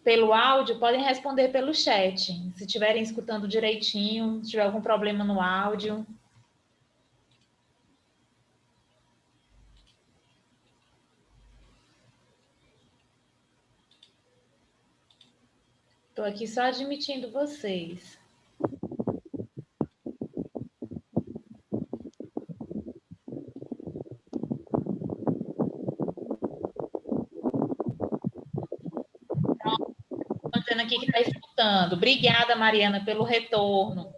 pelo áudio, podem responder pelo chat. Se estiverem escutando direitinho, se tiver algum problema no áudio. Estou aqui só admitindo vocês. Estou dizendo aqui que está escutando. Obrigada, Mariana, pelo retorno.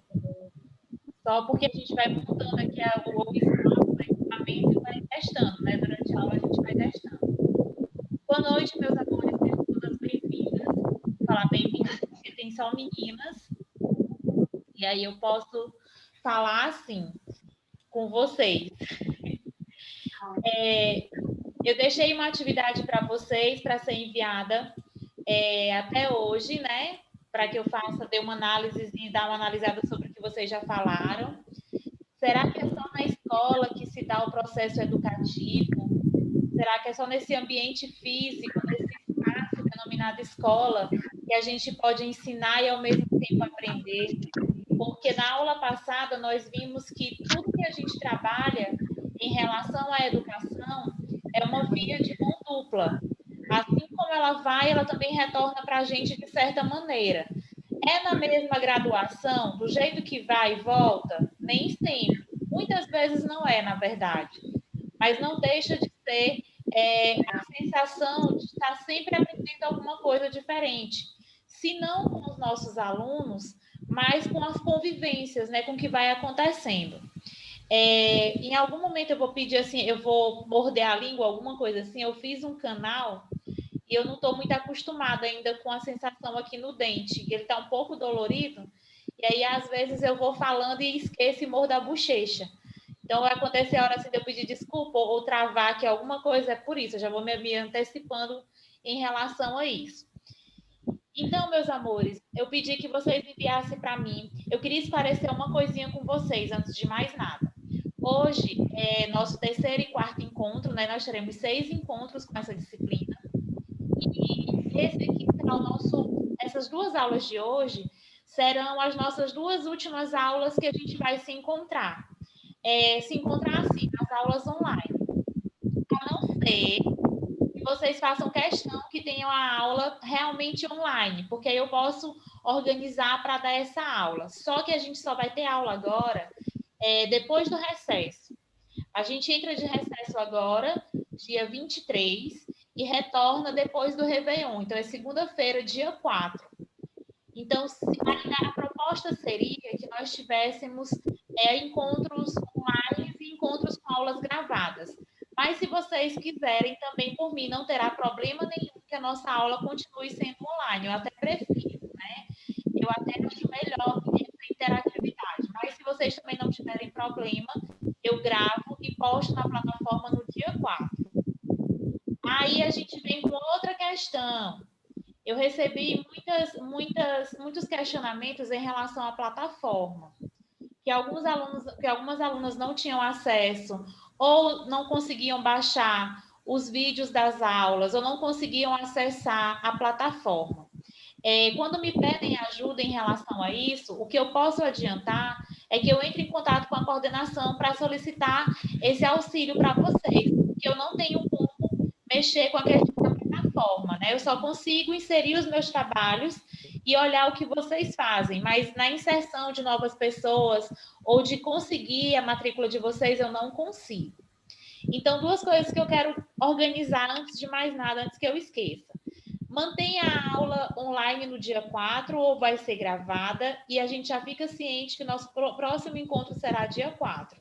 Só porque a gente vai montando aqui o equipamento e vai testando, né? Durante a aula a gente vai testando. Boa noite, meus amores, sejam todas bem-vindas. Vou falar bem-vindas porque tem só meninas. E aí eu posso falar assim com vocês. Eu deixei uma atividade para vocês para ser enviada até hoje, né? Para que eu dê uma análise e dar uma analisada sobre o que vocês já falaram. Será que é só na escola que se dá o processo educativo? Será que é só nesse ambiente físico, nesse espaço denominado escola, que a gente pode ensinar e ao mesmo tempo aprender? Porque na aula passada nós vimos que tudo que a gente trabalha em relação à educação é uma via de mão dupla. Assim como ela vai, ela também retorna para a gente de certa maneira. É na mesma graduação, do jeito que vai e volta? Nem sempre. Muitas vezes não é, na verdade. Mas não deixa de ser a sensação de estar sempre aprendendo alguma coisa diferente. Se não com os nossos alunos, mas com as convivências, né, com o que vai acontecendo. Em algum momento eu vou pedir assim, eu vou morder a língua, alguma coisa assim. Eu fiz um canal e eu não estou muito acostumada ainda com a sensação aqui no dente. Ele está um pouco dolorido, e aí às vezes eu vou falando e esqueço e mordo a bochecha. Então, vai acontecer a hora assim de eu pedir desculpa ou travar aqui alguma coisa, é por isso. Eu já vou me antecipando em relação a isso. Então, meus amores, eu pedi que vocês enviassem para mim. Eu queria esclarecer uma coisinha com vocês, antes de mais nada. Hoje é nosso terceiro e quarto encontro, né? Nós teremos 6 encontros com essa disciplina. E esse aqui será o nosso... Essas 2 aulas de hoje serão as nossas 2 últimas aulas que a gente vai se encontrar. Se encontrar assim, nas aulas online. A não ser que vocês façam questão que tenham a aula realmente online, porque aí eu posso organizar para dar essa aula. Só que a gente só vai ter aula agora depois do recesso. A gente entra de recesso agora, dia 23, e retorna depois do Réveillon. Então, é segunda-feira, dia 4. Então, a proposta seria que nós tivéssemos encontros online e encontros com aulas gravadas. Mas, se vocês quiserem, também por mim, não terá problema nenhum que a nossa aula continue sendo online. Eu até prefiro, né? Eu até acho melhor essa interatividade. Mas, se vocês também não tiverem problema, eu gravo e posto na plataforma no dia 4. Aí a gente vem com outra questão. Eu recebi muitos questionamentos em relação à plataforma, que algumas alunas não tinham acesso ou não conseguiam baixar os vídeos das aulas ou não conseguiam acessar a plataforma. Quando me pedem ajuda em relação a isso, o que eu posso adiantar é que eu entre em contato com a coordenação para solicitar esse auxílio para vocês, porque eu não tenho como mexer com a questão da plataforma, né? Eu só consigo inserir os meus trabalhos e olhar o que vocês fazem, mas na inserção de novas pessoas ou de conseguir a matrícula de vocês, eu não consigo. Então, 2 coisas que eu quero organizar antes de mais nada, antes que eu esqueça. Mantenha a aula online no dia 4 ou vai ser gravada e a gente já fica ciente que o nosso próximo encontro será dia 4.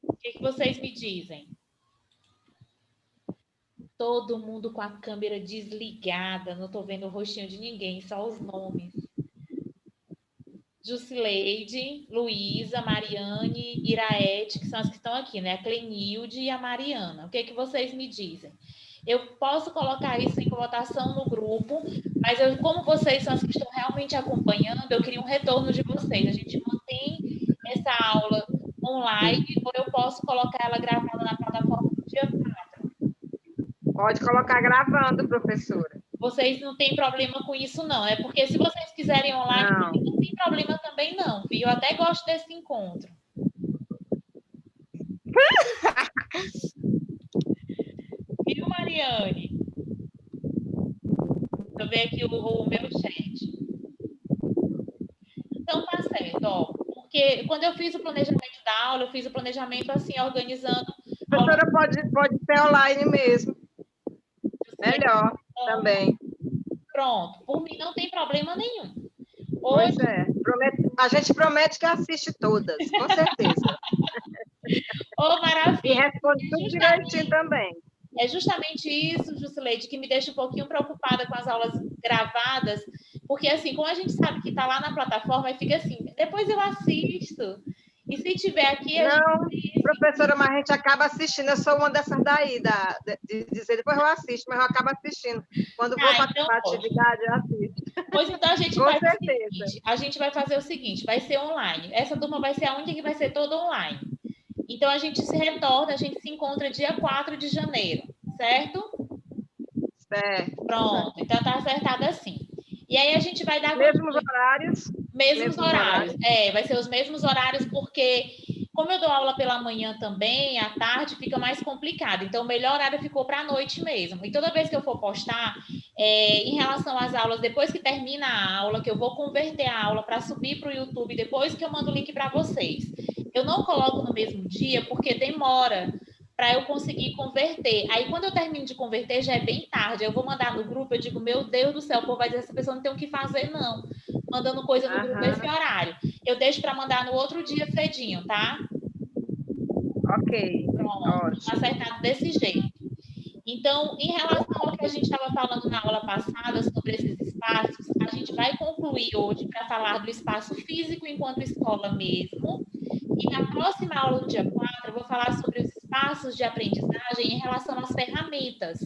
O que vocês me dizem? Todo mundo com a câmera desligada, não estou vendo o rostinho de ninguém, só os nomes. Jusileide, Luísa, Mariane, Iraete, que são as que estão aqui, né? A Clenilde e a Mariana. O que vocês me dizem? Eu posso colocar isso em votação no grupo, mas como vocês são as que estão realmente acompanhando, eu queria um retorno de vocês. A gente mantém essa aula online ou eu posso colocar ela gravada na plataforma no dia 4? Pode colocar gravando, professora. Vocês não têm problema com isso, não, né? Porque se vocês quiserem online, não tem problema também, não, viu? Eu até gosto desse encontro. Viu, Mariane? Deixa eu ver aqui o meu chat. Então, tá certo, ó. Porque quando eu fiz o planejamento da aula, eu fiz o planejamento assim, organizando. A professora pode ser online mesmo. Melhor também. Pronto, por mim não tem problema nenhum. Hoje, pois é. A gente promete que assiste todas, com certeza. Ô, maravilha. E responde tudo direitinho também. É justamente isso, Jusileide, que me deixa um pouquinho preocupada com as aulas gravadas, porque assim, como a gente sabe que está lá na plataforma, aí fica assim, depois eu assisto. E se tiver aqui... Não, professora, mas a gente acaba assistindo. Eu sou uma dessas daí, de dizer, depois eu assisto, mas eu acabo assistindo. Quando vou para a atividade, eu assisto. Pois então a gente com vai certeza. seguinte, a gente vai fazer o seguinte, vai ser online. Essa turma vai ser a única que vai ser toda online. Então a gente se retorna, a gente se encontra dia 4 de janeiro, certo? Certo. Pronto, então tá acertado assim. E aí a gente vai dar... Mesmos horários? Mesmos horários. Vai ser os mesmos horários, porque como eu dou aula pela manhã também, à tarde fica mais complicado. Então, o melhor horário ficou para a noite mesmo. E toda vez que eu for postar, em relação às aulas, depois que termina a aula, que eu vou converter a aula para subir para o YouTube, depois que eu mando o link para vocês. Eu não coloco no mesmo dia, porque demora para eu conseguir converter. Aí, quando eu termino de converter, já é bem tarde. Eu vou mandar no grupo, eu digo, meu Deus do céu, o povo vai dizer, essa pessoa não tem o que fazer, não. Mandando coisa no grupo nesse horário. Eu deixo para mandar no outro dia cedinho, tá? Ok. Pronto, acertado desse jeito. Então, em relação ao que a gente estava falando na aula passada sobre esses espaços, a gente vai concluir hoje para falar do espaço físico enquanto escola mesmo. E na próxima aula, no dia 4, eu vou falar sobre os espaços de aprendizagem em relação às ferramentas,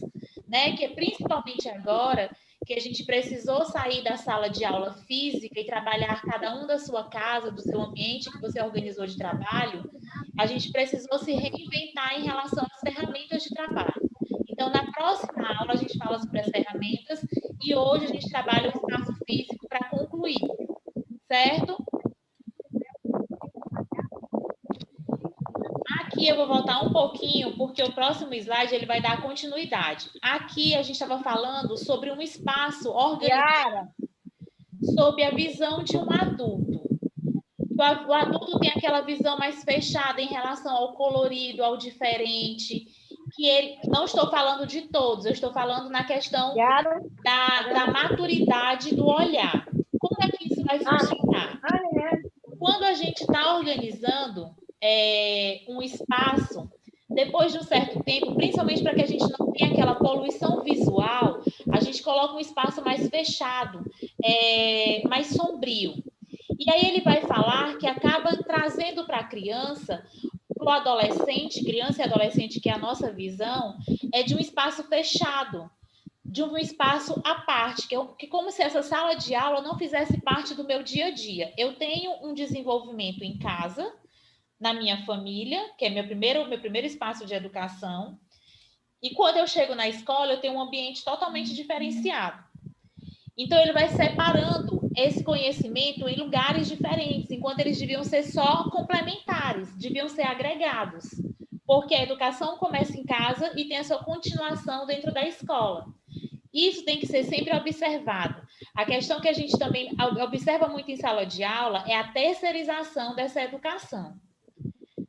né? Que é principalmente agora que a gente precisou sair da sala de aula física e trabalhar cada um da sua casa, do seu ambiente que você organizou de trabalho, a gente precisou se reinventar em relação às ferramentas de trabalho. Então, na próxima aula, a gente fala sobre as ferramentas e hoje a gente trabalha o espaço físico para concluir, certo? Aqui eu vou voltar um pouquinho, porque o próximo slide ele vai dar continuidade. Aqui a gente estava falando sobre um espaço organizado sob a visão de um adulto. O adulto tem aquela visão mais fechada em relação ao colorido, ao diferente, que ele, não estou falando de todos, eu estou falando na questão da maturidade do olhar. Como é que isso vai funcionar? Quando a gente está organizando um espaço, depois de um certo tempo, principalmente para que a gente não tenha aquela poluição visual, a gente coloca um espaço mais fechado, mais sombrio. E aí ele vai falar que acaba trazendo para a criança, para o adolescente, criança e adolescente, que é a nossa visão, é de um espaço fechado, de um espaço à parte, que como se essa sala de aula não fizesse parte do meu dia a dia. Eu tenho um desenvolvimento em casa, na minha família, que é meu primeiro espaço de educação, e quando eu chego na escola, eu tenho um ambiente totalmente diferenciado. Então, ele vai separando esse conhecimento em lugares diferentes, enquanto eles deviam ser só complementares, deviam ser agregados, porque a educação começa em casa e tem a sua continuação dentro da escola. Isso tem que ser sempre observado. A questão que a gente também observa muito em sala de aula é a terceirização dessa educação.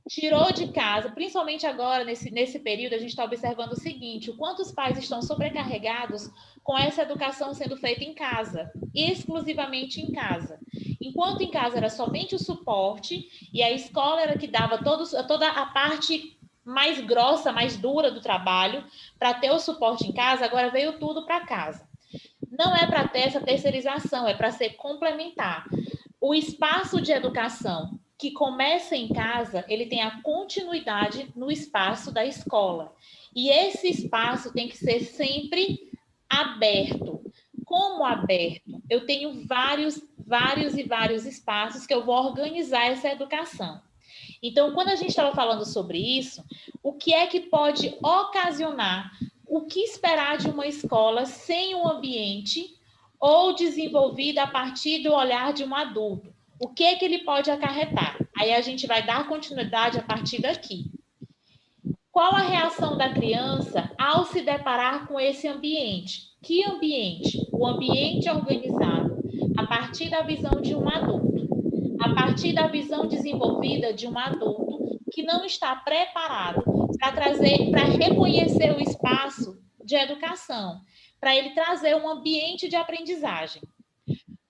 Tirou de casa, principalmente agora, nesse período, a gente está observando o seguinte, o quanto os pais estão sobrecarregados com essa educação sendo feita em casa, exclusivamente em casa. Enquanto em casa era somente o suporte, e a escola era que dava toda a parte mais grossa, mais dura do trabalho, para ter o suporte em casa, agora veio tudo para casa. Não é para ter essa terceirização, é para ser complementar. O espaço de educação que começa em casa, ele tem a continuidade no espaço da escola. E esse espaço tem que ser sempre aberto. Como aberto? Eu tenho vários espaços que eu vou organizar essa educação. Então, quando a gente estava falando sobre isso, o que é que pode ocasionar o que esperar de uma escola sem um ambiente ou desenvolvida a partir do olhar de um adulto? O que é que ele pode acarretar? Aí a gente vai dar continuidade a partir daqui. Qual a reação da criança ao se deparar com esse ambiente? Que ambiente? O ambiente organizado a partir da visão de um adulto, a partir da visão desenvolvida de um adulto que não está preparado para reconhecer o espaço de educação, para ele trazer um ambiente de aprendizagem.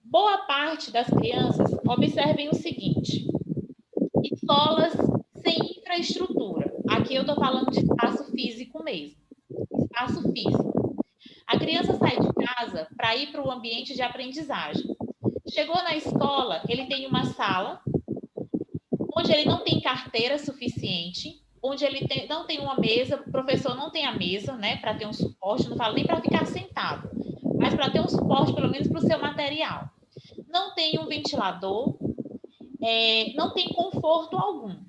Boa parte das crianças, observem o seguinte: escolas sem infraestrutura. Aqui eu estou falando de espaço físico mesmo. Espaço físico. A criança sai de casa para ir para o ambiente de aprendizagem. Chegou na escola, ele tem uma sala onde ele não tem carteira suficiente, onde ele não tem uma mesa, o professor não tem a mesa, né, para ter um suporte, não falo nem para ficar sentado, mas para ter um suporte pelo menos para o seu material. Não tem um ventilador, não tem conforto algum.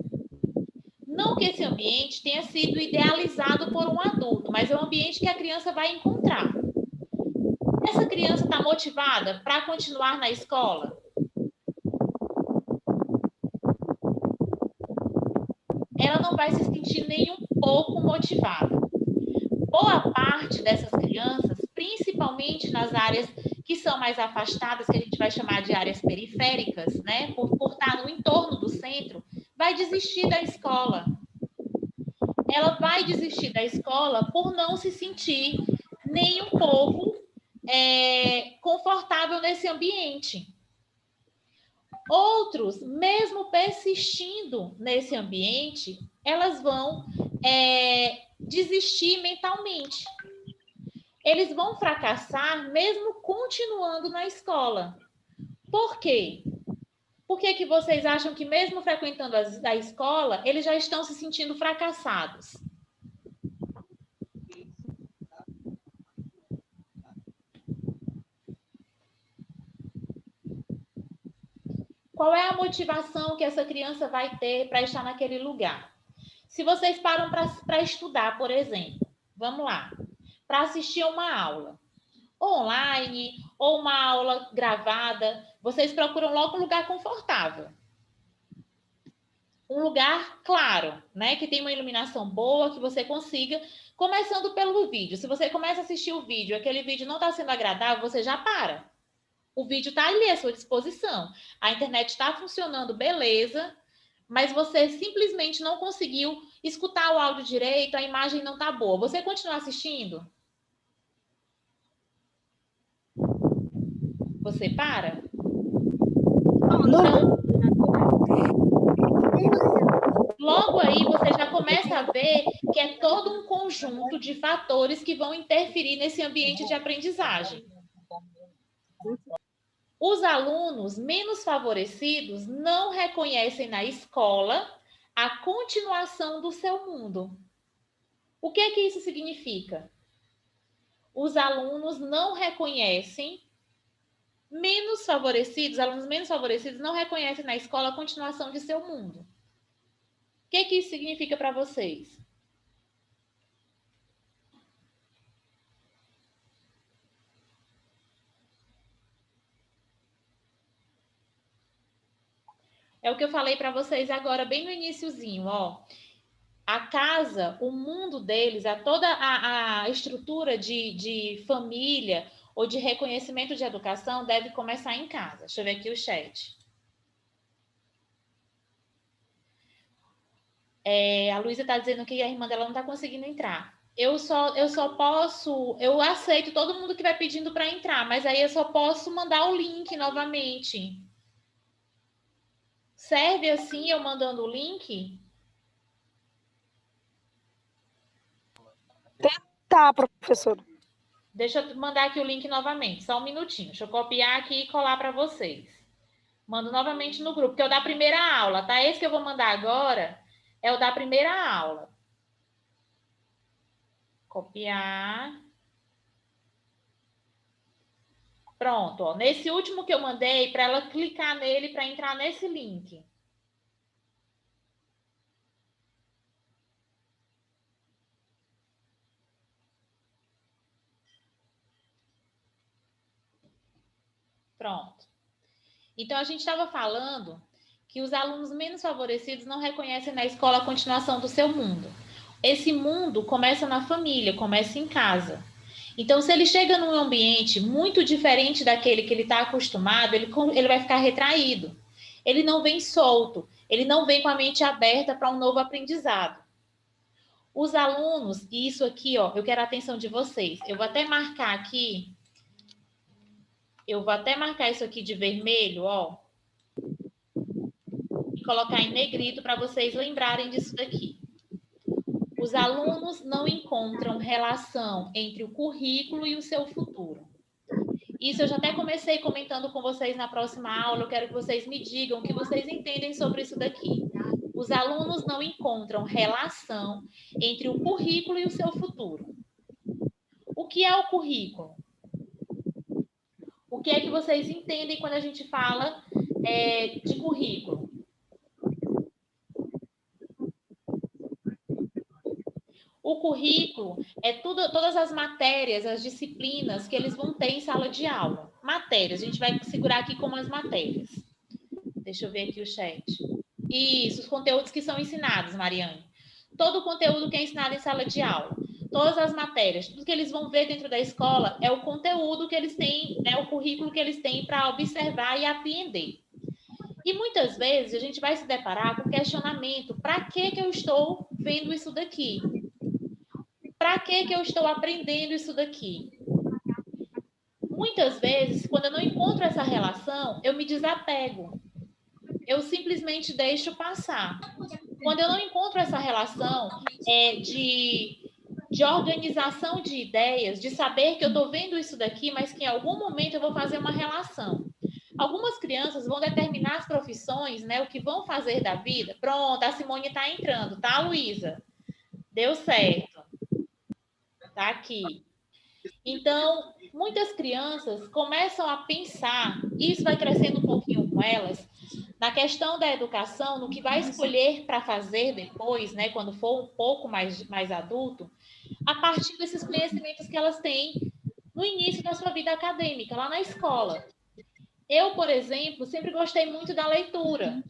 Não que esse ambiente tenha sido idealizado por um adulto, mas é um ambiente que a criança vai encontrar. Essa criança está motivada para continuar na escola? Ela não vai se sentir nem um pouco motivada. Boa parte dessas crianças, principalmente nas áreas que são mais afastadas, que a gente vai chamar de áreas periféricas, né, por estar no entorno do centro, vai desistir da escola. Ela vai desistir da escola por não se sentir nem um pouco confortável nesse ambiente. Outros, mesmo persistindo nesse ambiente, elas vão desistir mentalmente. Eles vão fracassar mesmo continuando na escola. Por quê? Por que vocês acham que mesmo frequentando a escola, eles já estão se sentindo fracassados? Qual é a motivação que essa criança vai ter para estar naquele lugar? Se vocês param para estudar, por exemplo, vamos lá, para assistir uma aula online ou uma aula gravada, vocês procuram logo um lugar confortável. Um lugar claro, né? Que tem uma iluminação boa, que você consiga, começando pelo vídeo. Se você começa a assistir o vídeo, aquele vídeo não está sendo agradável, você já para. O vídeo está ali à sua disposição. A internet está funcionando, beleza, mas você simplesmente não conseguiu escutar o áudio direito, a imagem não está boa. Você continua assistindo? Você para? Então, logo aí você já começa a ver que é todo um conjunto de fatores que vão interferir nesse ambiente de aprendizagem. Os alunos menos favorecidos não reconhecem na escola a continuação do seu mundo. O que é que isso significa? Os alunos não reconhecem, alunos menos favorecidos não reconhecem na escola a continuação de seu mundo. O que é que isso significa para vocês? É o que eu falei para vocês agora, bem no iniciozinho, ó. A casa, o mundo deles, toda a estrutura de família ou de reconhecimento de educação deve começar em casa. Deixa eu ver aqui o chat. A Luísa está dizendo que a irmã dela não está conseguindo entrar. Eu aceito todo mundo que vai pedindo para entrar, mas aí eu só posso mandar o link novamente. Serve assim eu mandando o link? Tá, professora. Deixa eu mandar aqui o link novamente, só um minutinho. Deixa eu copiar aqui e colar para vocês. Mando novamente no grupo, que é o da primeira aula, tá? Esse que eu vou mandar agora é o da primeira aula. Copiar. Pronto, ó. Nesse último que eu mandei, para ela clicar nele para entrar nesse link. Pronto. Então, a gente estava falando que os alunos menos favorecidos não reconhecem na escola a continuação do seu mundo. Esse mundo começa na família, começa em casa. Então, se ele chega num ambiente muito diferente daquele que ele está acostumado, ele vai ficar retraído. Ele não vem solto, ele não vem com a mente aberta para um novo aprendizado. Os alunos, e isso aqui, ó, eu quero a atenção de vocês. Eu vou até marcar isso aqui de vermelho, ó, e colocar em negrito para vocês lembrarem disso daqui. Os alunos não encontram relação entre o currículo e o seu futuro. Isso eu já até comecei comentando com vocês na próxima aula. Eu quero que vocês me digam o que vocês entendem sobre isso daqui. Os alunos não encontram relação entre o currículo e o seu futuro. O que é o currículo? O que é que vocês entendem quando a gente fala de currículo? O currículo é todas as matérias, as disciplinas que eles vão ter em sala de aula. Matérias, a gente vai segurar aqui como as matérias. Deixa eu ver aqui o chat. Isso, os conteúdos que são ensinados, Mariane. Todo o conteúdo que é ensinado em sala de aula. Todas as matérias, tudo que eles vão ver dentro da escola é o conteúdo que eles têm, né, o currículo que eles têm para observar e apreender. E muitas vezes a gente vai se deparar com o questionamento: para que eu estou vendo isso daqui? Para que eu estou aprendendo isso daqui? Muitas vezes, quando eu não encontro essa relação, eu me desapego. Eu simplesmente deixo passar. Quando eu não encontro essa relação de organização de ideias, de saber que eu estou vendo isso daqui, mas que em algum momento eu vou fazer uma relação. Algumas crianças vão determinar as profissões, né, o que vão fazer da vida. Pronto, a Simone está entrando, tá, Luísa? Deu certo. Tá aqui. Então, muitas crianças começam a pensar, e isso vai crescendo um pouquinho com elas, na questão da educação, no que vai escolher para fazer depois, né, quando for um pouco mais adulto, a partir desses conhecimentos que elas têm no início da sua vida acadêmica, lá na escola. Eu, por exemplo, sempre gostei muito da leitura.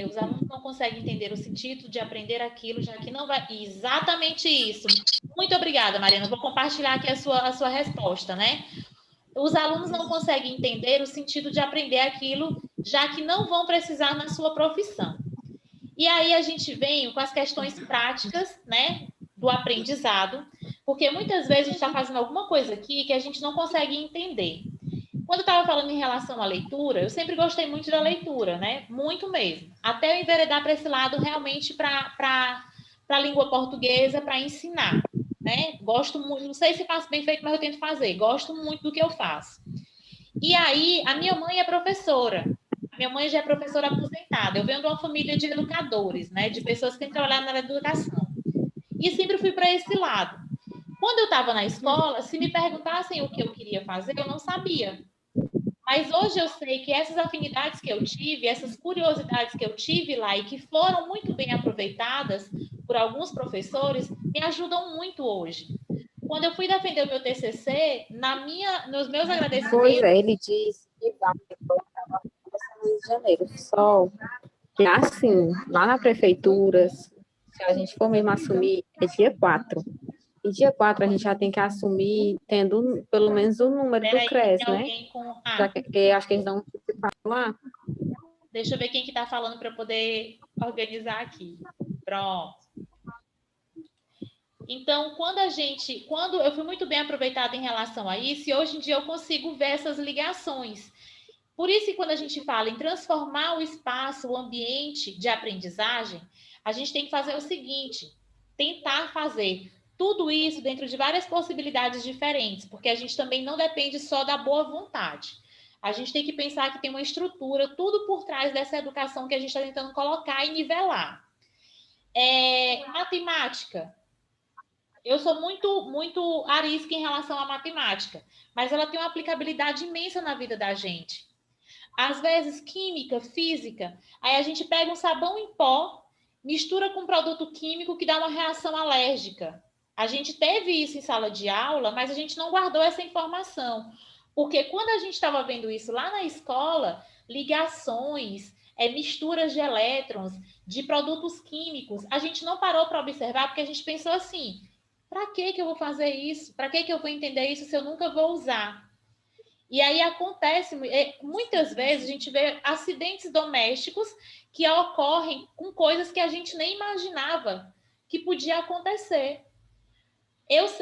Os alunos não conseguem entender o sentido de aprender aquilo, já que não vai... Exatamente isso. Muito obrigada, Mariana. Vou compartilhar aqui a sua resposta, né? Os alunos não conseguem entender o sentido de aprender aquilo, já que não vão precisar na sua profissão. E aí a gente vem com as questões práticas, né, do aprendizado, porque muitas vezes a gente está fazendo alguma coisa aqui que a gente não consegue entender. Quando eu estava falando em relação à leitura, eu sempre gostei muito da leitura, né? Muito mesmo. Até eu enveredar para esse lado realmente para a língua portuguesa, para ensinar, né? Gosto muito, não sei se faço bem feito, mas eu tento fazer. Gosto muito do que eu faço. E aí, a minha mãe é professora. A minha mãe já é professora aposentada. Eu venho de uma família de educadores, né? De pessoas que têm trabalhado na área da educação. E sempre fui para esse lado. Quando eu estava na escola, se me perguntassem o que eu queria fazer, eu não sabia. Mas hoje eu sei que essas afinidades que eu tive, essas curiosidades que eu tive lá e que foram muito bem aproveitadas por alguns professores, me ajudam muito hoje. Quando eu fui defender o meu TCC, nos meus agradecimentos... Pois é, ele disse que vai no Rio de Janeiro, só que assim, lá na prefeitura, se a gente for mesmo assumir, é dia 4. E dia 4 a gente já tem que assumir tendo pelo menos o número do CRES, né? Já que acho que eles dão um lá. Deixa eu ver quem que está falando para eu poder organizar aqui. Pronto. Então, quando eu fui muito bem aproveitada em relação a isso, e hoje em dia eu consigo ver essas ligações. Por isso que quando a gente fala em transformar o espaço, o ambiente de aprendizagem, a gente tem que fazer o seguinte: tentar fazer tudo isso dentro de várias possibilidades diferentes, porque a gente também não depende só da boa vontade. A gente tem que pensar que tem uma estrutura, tudo por trás dessa educação que a gente está tentando colocar e nivelar. Matemática. Eu sou muito arisca em relação à matemática, mas ela tem uma aplicabilidade imensa na vida da gente. Às vezes, química, física, aí a gente pega um sabão em pó, mistura com um produto químico que dá uma reação alérgica. A gente teve isso em sala de aula, mas a gente não guardou essa informação. Porque quando a gente estava vendo isso lá na escola, ligações, misturas de elétrons, de produtos químicos, a gente não parou para observar porque a gente pensou assim, para que eu vou fazer isso? Para que eu vou entender isso se eu nunca vou usar? E aí acontece, muitas vezes a gente vê acidentes domésticos que ocorrem com coisas que a gente nem imaginava que podia acontecer.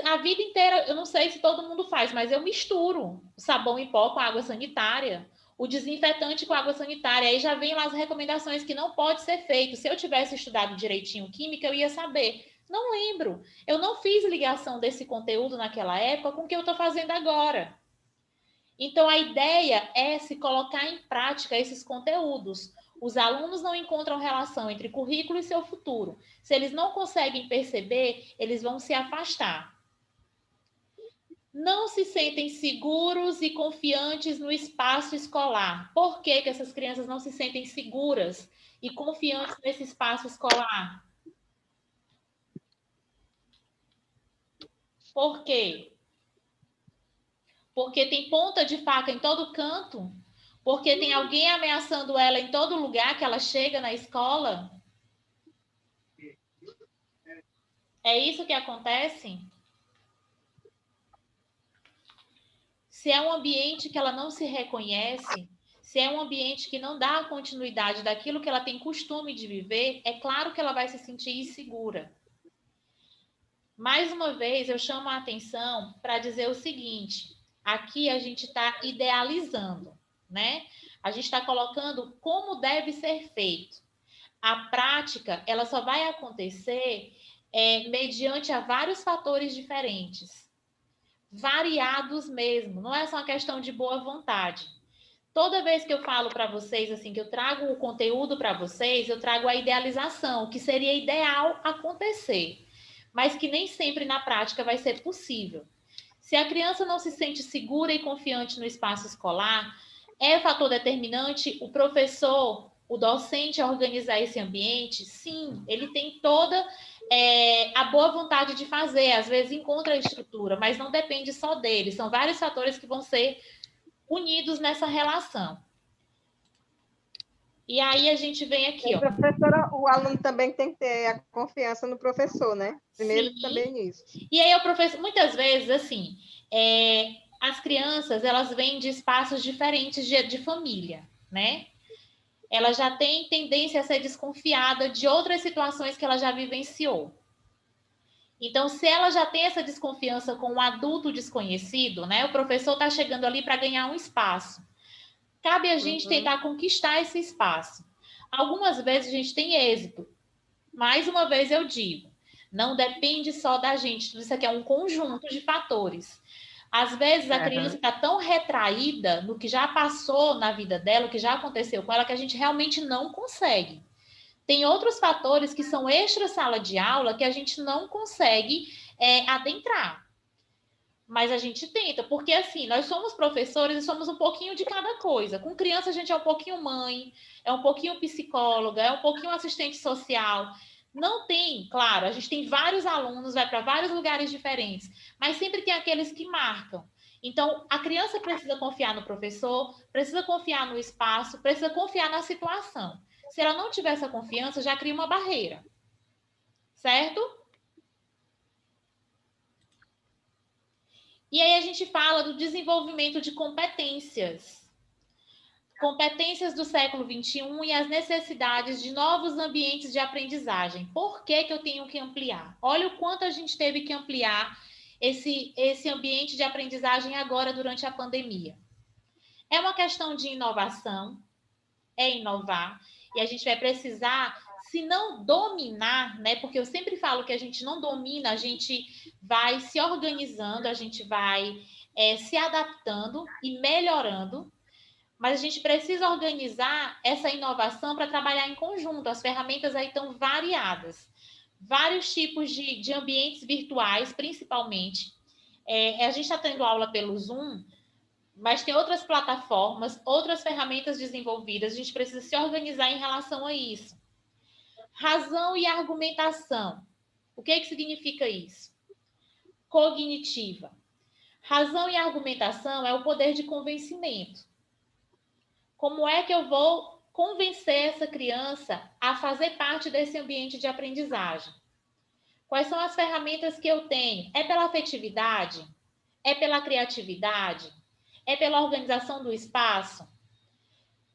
A vida inteira, eu não sei se todo mundo faz, mas eu misturo o sabão em pó com água sanitária, o desinfetante com água sanitária. Aí já vem lá as recomendações que não pode ser feito. Se eu tivesse estudado direitinho química, eu ia saber. Não lembro. Eu não fiz ligação desse conteúdo naquela época com o que eu estou fazendo agora. Então, a ideia é se colocar em prática esses conteúdos. Os alunos não encontram relação entre currículo e seu futuro. Se eles não conseguem perceber, eles vão se afastar. Não se sentem seguros e confiantes no espaço escolar. Por que essas crianças não se sentem seguras e confiantes nesse espaço escolar? Por quê? Porque tem ponta de faca em todo canto? Porque tem alguém ameaçando ela em todo lugar que ela chega na escola? É isso que acontece? Se é um ambiente que ela não se reconhece, se é um ambiente que não dá a continuidade daquilo que ela tem costume de viver, é claro que ela vai se sentir insegura. Mais uma vez, eu chamo a atenção para dizer o seguinte: aqui a gente está idealizando, né? A gente está colocando como deve ser feito. A prática, ela só vai acontecer mediante a vários fatores diferentes, variados mesmo. Não é só uma questão de boa vontade. Toda vez que eu falo para vocês, assim, que eu trago o conteúdo para vocês, eu trago a idealização, o que seria ideal acontecer, mas que nem sempre na prática vai ser possível. Se a criança não se sente segura e confiante no espaço escolar, é fator determinante o professor, o docente a organizar esse ambiente? Sim, ele tem toda a boa vontade de fazer, às vezes encontra a estrutura, mas não depende só dele, são vários fatores que vão ser unidos nessa relação. E aí a gente vem aqui, ó. Professora, o aluno também tem que ter a confiança no professor, né? Primeiro Sim. também nisso. E aí o professor, muitas vezes, assim, as crianças, elas vêm de espaços diferentes de família, né? Ela já tem tendência a ser desconfiada de outras situações que ela já vivenciou. Então, se ela já tem essa desconfiança com um adulto desconhecido, né? O professor está chegando ali para ganhar um espaço. Cabe a gente tentar conquistar esse espaço. Algumas vezes a gente tem êxito. Mais uma vez eu digo, não depende só da gente. Isso aqui é um conjunto de fatores. Às vezes a criança está tão retraída no que já passou na vida dela, o que já aconteceu com ela, que a gente realmente não consegue. Tem outros fatores que são extra sala de aula que a gente não consegue adentrar. Mas a gente tenta, porque assim, nós somos professores e somos um pouquinho de cada coisa. Com criança a gente é um pouquinho mãe, é um pouquinho psicóloga, é um pouquinho assistente social. Não tem, claro, a gente tem vários alunos, vai para vários lugares diferentes, mas sempre tem aqueles que marcam. Então, a criança precisa confiar no professor, precisa confiar no espaço, precisa confiar na situação. Se ela não tiver essa confiança, já cria uma barreira. Certo? E aí a gente fala do desenvolvimento de competências. Competências do século XXI e as necessidades de novos ambientes de aprendizagem. Por que eu tenho que ampliar? Olha o quanto a gente teve que ampliar esse ambiente de aprendizagem agora durante a pandemia. É uma questão de inovação, é inovar, e a gente vai precisar, se não dominar, né? Porque eu sempre falo que a gente não domina, a gente vai se organizando, a gente vai se adaptando e melhorando, mas a gente precisa organizar essa inovação para trabalhar em conjunto. As ferramentas aí estão variadas. Vários tipos de ambientes virtuais, principalmente. A gente está tendo aula pelo Zoom, mas tem outras plataformas, outras ferramentas desenvolvidas. A gente precisa se organizar em relação a isso. Razão e argumentação. O que significa isso? Cognitiva. Razão e argumentação é o poder de convencimento. Como é que eu vou convencer essa criança a fazer parte desse ambiente de aprendizagem? Quais são as ferramentas que eu tenho? É pela afetividade? É pela criatividade? É pela organização do espaço?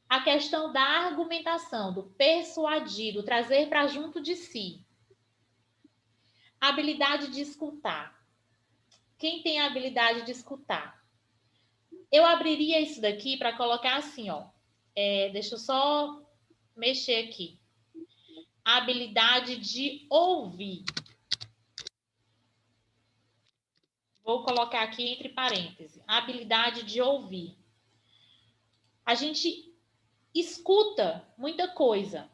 A questão da argumentação, do persuadir, do trazer para junto de si. A habilidade de escutar. Quem tem a habilidade de escutar? Eu abriria isso daqui para colocar assim, ó. Deixa eu só mexer aqui. A habilidade de ouvir. Vou colocar aqui entre parênteses. A habilidade de ouvir. A gente escuta muita coisa.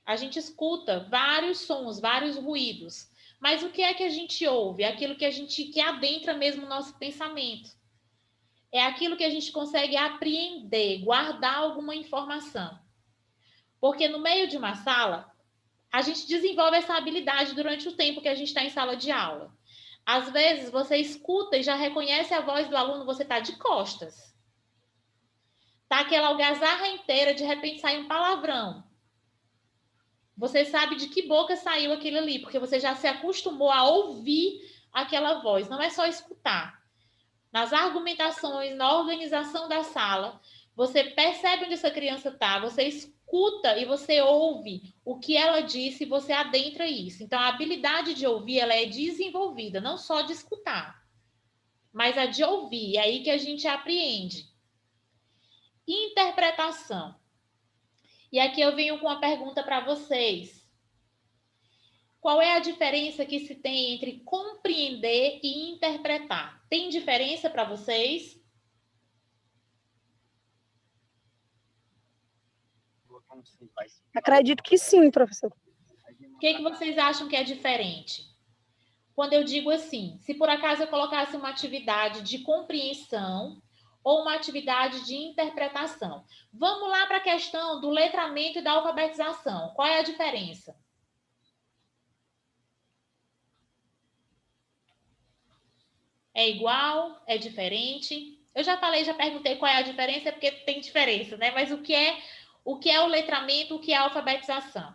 A gente escuta vários sons, vários ruídos. Mas o que é que a gente ouve? É aquilo que adentra mesmo o nosso pensamento. É aquilo que a gente consegue apreender, guardar alguma informação. Porque no meio de uma sala, a gente desenvolve essa habilidade durante o tempo que a gente está em sala de aula. Às vezes, você escuta e já reconhece a voz do aluno, você está de costas. Tá aquela algazarra inteira, de repente sai um palavrão. Você sabe de que boca saiu aquilo ali, porque você já se acostumou a ouvir aquela voz. Não é só escutar. Nas argumentações, na organização da sala, você percebe onde essa criança está, você escuta e você ouve o que ela disse e você adentra isso. Então, a habilidade de ouvir, ela é desenvolvida, não só de escutar, mas a de ouvir. É aí que a gente apreende. Interpretação. E aqui eu venho com uma pergunta para vocês. Qual é a diferença que se tem entre compreender e interpretar? Tem diferença para vocês? Acredito que sim, professor. O que vocês acham que é diferente? Quando eu digo assim, se por acaso eu colocasse uma atividade de compreensão ou uma atividade de interpretação. Vamos lá para a questão do letramento e da alfabetização. Qual é a diferença? É igual? É diferente? Eu já falei, já perguntei qual é a diferença, porque tem diferença, né? Mas o que é o letramento, o que é a alfabetização?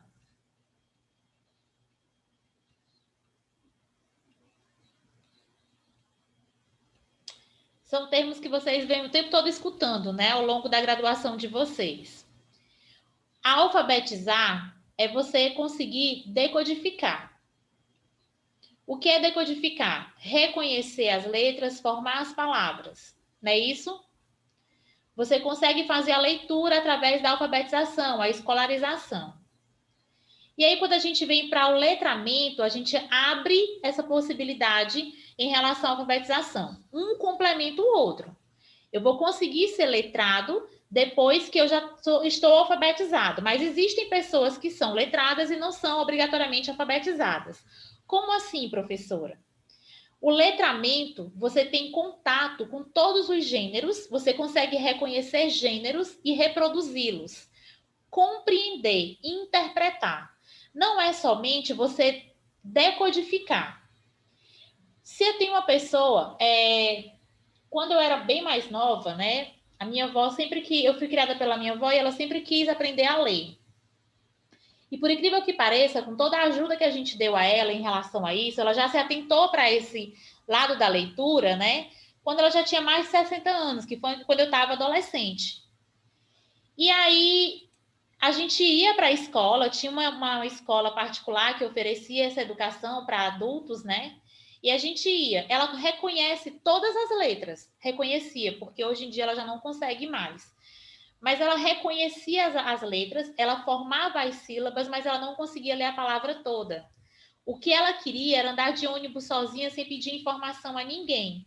São termos que vocês vêm o tempo todo escutando, né? Ao longo da graduação de vocês. A alfabetizar é você conseguir decodificar. O que é decodificar? Reconhecer as letras, formar as palavras. Não é isso? Você consegue fazer a leitura através da alfabetização, a escolarização. E aí, quando a gente vem para o letramento, a gente abre essa possibilidade em relação à alfabetização. Um complementa o outro. Eu vou conseguir ser letrado depois que eu já estou alfabetizado. Mas existem pessoas que são letradas e não são obrigatoriamente alfabetizadas. Como assim, professora? O letramento, você tem contato com todos os gêneros, você consegue reconhecer gêneros e reproduzi-los. Compreender, interpretar. Não é somente você decodificar. Se eu tenho uma pessoa, quando eu era bem mais nova, né? A minha avó eu fui criada pela minha avó e ela sempre quis aprender a ler. E por incrível que pareça, com toda a ajuda que a gente deu a ela em relação a isso, ela já se atentou para esse lado da leitura, né? Quando ela já tinha mais de 60 anos, que foi quando eu estava adolescente. E aí a gente ia para a escola, tinha uma escola particular que oferecia essa educação para adultos, né? E a gente ia. Ela reconhece todas as letras, reconhecia, porque hoje em dia ela já não consegue mais. Mas ela reconhecia as letras, ela formava as sílabas, mas ela não conseguia ler a palavra toda. O que ela queria era andar de ônibus sozinha sem pedir informação a ninguém.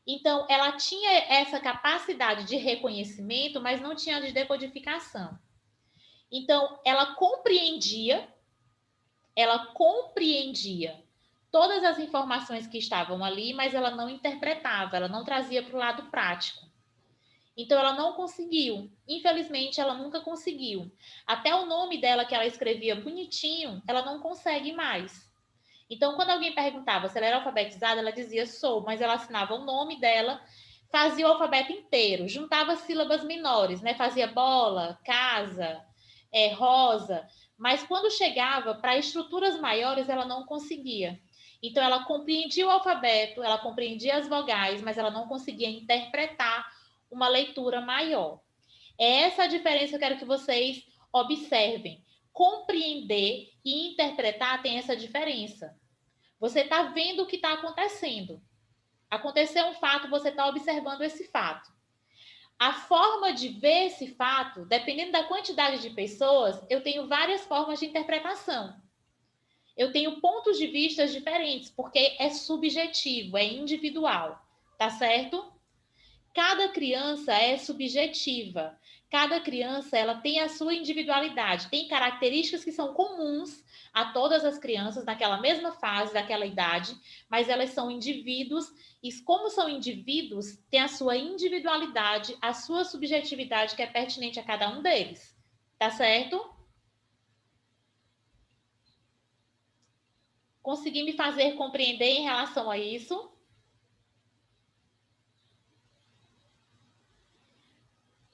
Então, ela tinha essa capacidade de reconhecimento, mas não tinha de decodificação. Então, ela compreendia todas as informações que estavam ali, mas ela não interpretava, ela não trazia para o lado prático. Então, ela não conseguiu. Infelizmente, ela nunca conseguiu. Até o nome dela, que ela escrevia bonitinho, ela não consegue mais. Então, quando alguém perguntava se ela era alfabetizada, ela dizia sou, mas ela assinava o nome dela, fazia o alfabeto inteiro, juntava sílabas menores, né? Fazia bola, casa, rosa, mas quando chegava para estruturas maiores, ela não conseguia. Então, ela compreendia o alfabeto, ela compreendia as vogais, mas ela não conseguia interpretar uma leitura maior. É essa a diferença que eu quero que vocês observem. Compreender e interpretar tem essa diferença. Você está vendo o que está acontecendo. Aconteceu um fato, você está observando esse fato. A forma de ver esse fato, dependendo da quantidade de pessoas, eu tenho várias formas de interpretação. Eu tenho pontos de vista diferentes, porque é subjetivo, é individual, tá certo? Cada criança é subjetiva. Cada criança, ela tem a sua individualidade, tem características que são comuns a todas as crianças naquela mesma fase, daquela idade, mas elas são indivíduos e como são indivíduos, tem a sua individualidade, a sua subjetividade que é pertinente a cada um deles. Tá certo? Consegui me fazer compreender em relação a isso?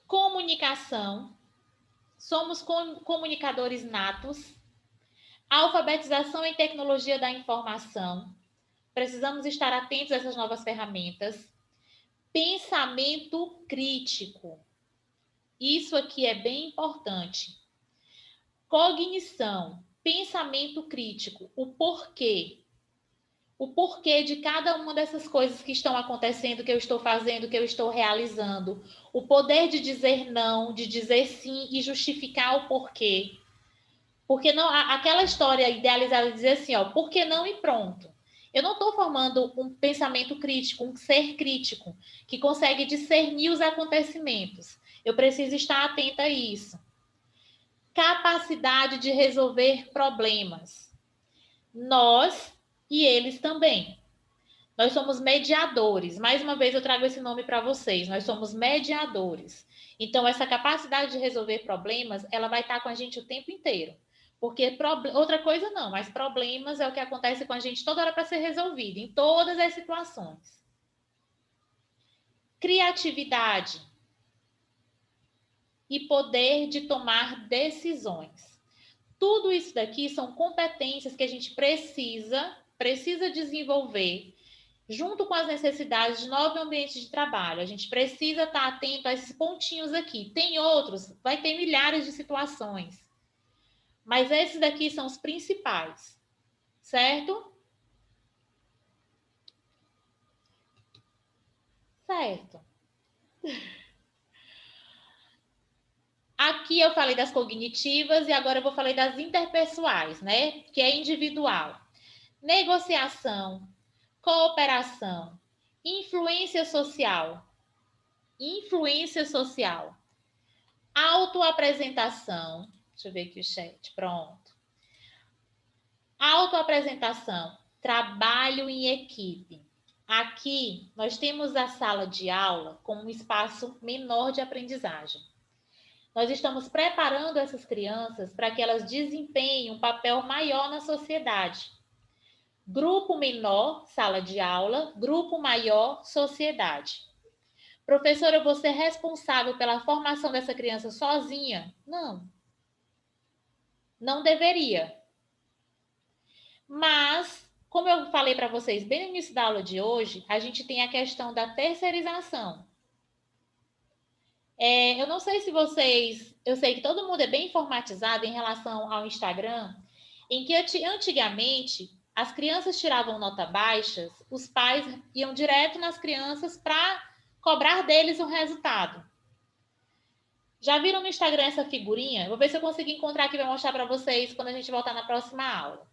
Comunicação. Somos comunicadores natos. Alfabetização em tecnologia da informação. Precisamos estar atentos a essas novas ferramentas. Pensamento crítico. Isso aqui é bem importante. Cognição. Pensamento crítico. O porquê. O porquê de cada uma dessas coisas que estão acontecendo, que eu estou fazendo, que eu estou realizando. O poder de dizer não, de dizer sim e justificar o porquê. Porque não, aquela história idealizada de dizer assim, ó, por que não e pronto. Eu não estou formando um pensamento crítico, um ser crítico, que consegue discernir os acontecimentos. Eu preciso estar atenta a isso. Capacidade de resolver problemas. Nós e eles também. Nós somos mediadores. Mais uma vez eu trago esse nome para vocês. Nós somos mediadores. Então, essa capacidade de resolver problemas, ela vai estar com a gente o tempo inteiro. Porque outra coisa não, mas problemas é o que acontece com a gente toda hora para ser resolvido, em todas as situações. Criatividade e poder de tomar decisões. Tudo isso daqui são competências que a gente precisa desenvolver junto com as necessidades de novo ambiente de trabalho. A gente precisa estar atento a esses pontinhos aqui. Tem outros, vai ter milhares de situações. Mas esses daqui são os principais, certo? Certo. Aqui eu falei das cognitivas e agora eu vou falar das interpessoais, né? Que é individual. Negociação, cooperação, influência social, autoapresentação. Deixa eu ver aqui o chat. Pronto. Autoapresentação, trabalho em equipe. Aqui, nós temos a sala de aula como um espaço menor de aprendizagem. Nós estamos preparando essas crianças para que elas desempenhem um papel maior na sociedade. Grupo menor, sala de aula. Grupo maior, sociedade. Professora, eu vou ser responsável pela formação dessa criança sozinha? Não. Não deveria. Mas, como eu falei para vocês bem no início da aula de hoje, a gente tem a questão da terceirização. Eu não sei se vocês... Eu sei que todo mundo é bem informatizado em relação ao Instagram, em que antigamente as crianças tiravam nota baixas, os pais iam direto nas crianças para cobrar deles o resultado. Já viram no Instagram essa figurinha? Vou ver se eu consigo encontrar aqui para mostrar para vocês quando a gente voltar na próxima aula.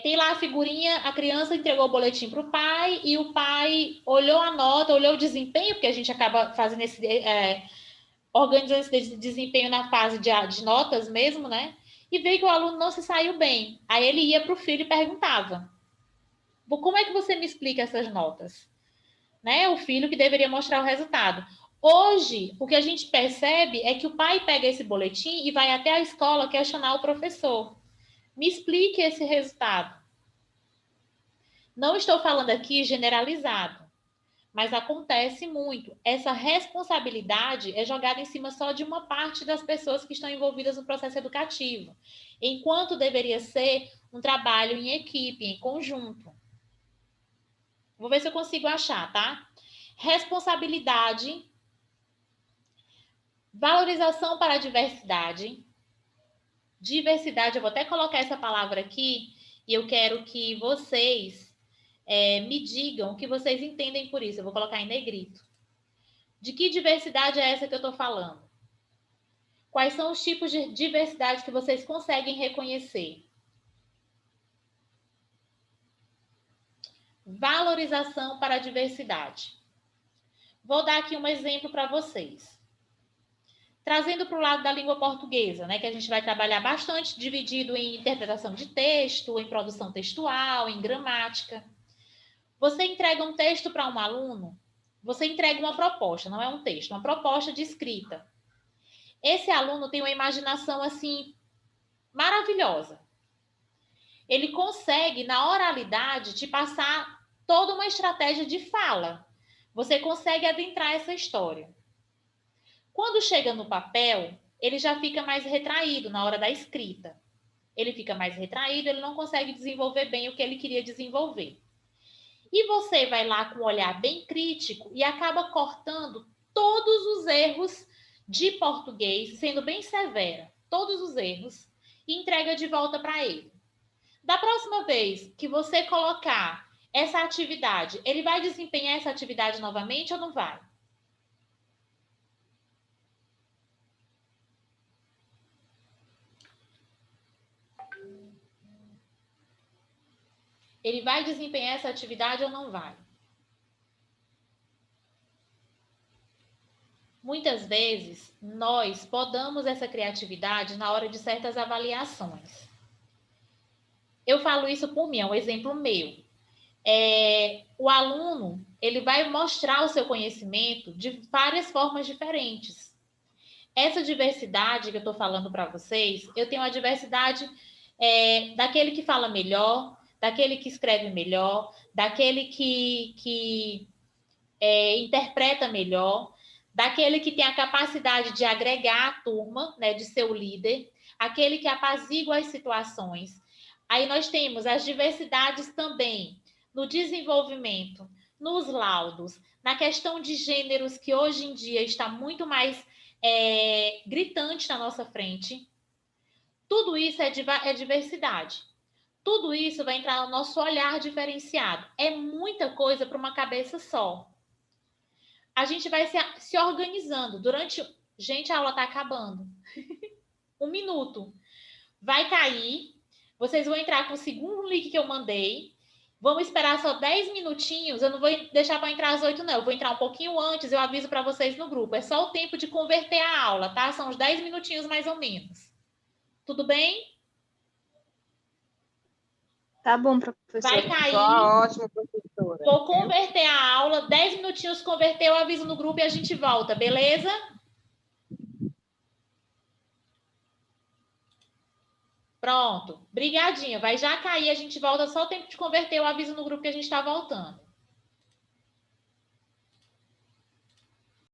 Tem lá a figurinha, a criança entregou o boletim para o pai e o pai olhou a nota, olhou o desempenho, porque a gente acaba fazendo organizando esse desempenho na fase de notas mesmo, né? E veio que o aluno não se saiu bem. Aí ele ia para o filho e perguntava: como é que você me explica essas notas? Né? O filho que deveria mostrar o resultado. Hoje, o que a gente percebe é que o pai pega esse boletim e vai até a escola questionar o professor. Me explique esse resultado. Não estou falando aqui generalizado, mas acontece muito. Essa responsabilidade é jogada em cima só de uma parte das pessoas que estão envolvidas no processo educativo, enquanto deveria ser um trabalho em equipe, em conjunto. Vou ver se eu consigo achar, tá? Responsabilidade, valorização para a diversidade. Diversidade, eu vou até colocar essa palavra aqui, e eu quero que vocês me digam o que vocês entendem por isso. Eu vou colocar em negrito. De que diversidade é essa que eu estou falando? Quais são os tipos de diversidade que vocês conseguem reconhecer? Valorização para a diversidade. Vou dar aqui um exemplo para vocês. Trazendo para o lado da língua portuguesa, né, que a gente vai trabalhar bastante, dividido em interpretação de texto, em produção textual, em gramática. Você entrega um texto para um aluno, você entrega uma proposta, não é um texto, uma proposta de escrita. Esse aluno tem uma imaginação, assim, maravilhosa. Ele consegue, na oralidade, te passar toda uma estratégia de fala. Você consegue adentrar essa história. Quando chega no papel, ele já fica mais retraído na hora da escrita. Ele fica mais retraído, ele não consegue desenvolver bem o que ele queria desenvolver. E você vai lá com um olhar bem crítico e acaba cortando todos os erros de português, sendo bem severa, todos os erros, e entrega de volta para ele. Da próxima vez que você colocar essa atividade, ele vai desempenhar essa atividade novamente ou não vai? Ele vai desempenhar essa atividade ou não vai? Muitas vezes, nós podamos essa criatividade na hora de certas avaliações. Eu falo isso por mim, é um exemplo meu. O aluno, ele vai mostrar o seu conhecimento de várias formas diferentes. Essa diversidade que eu estou falando para vocês, eu tenho a diversidade daquele que fala melhor, daquele que escreve melhor, daquele que interpreta melhor, daquele que tem a capacidade de agregar a turma, né, de ser o líder, aquele que apazigua as situações. Aí nós temos as diversidades também no desenvolvimento, nos laudos, na questão de gêneros, que hoje em dia está muito mais gritante na nossa frente. Tudo isso é diversidade. Tudo isso vai entrar no nosso olhar diferenciado. É muita coisa para uma cabeça só. A gente vai se organizando. Gente, a aula está acabando. 1 minuto. Vai cair. Vocês vão entrar com o segundo link que eu mandei. Vamos esperar só 10 minutinhos. Eu não vou deixar para entrar às 8, não. Eu vou entrar um pouquinho antes. Eu aviso para vocês no grupo. É só o tempo de converter a aula, tá? São uns 10 minutinhos mais ou menos. Tudo bem? Tá bom, professora. Vai cair. Ótimo, professora. Vou converter a aula. 10 minutinhos converteu, eu aviso no grupo e a gente volta, beleza? Pronto. Brigadinha. Vai já cair, a gente volta só o tempo de converter, eu aviso no grupo que a gente está voltando.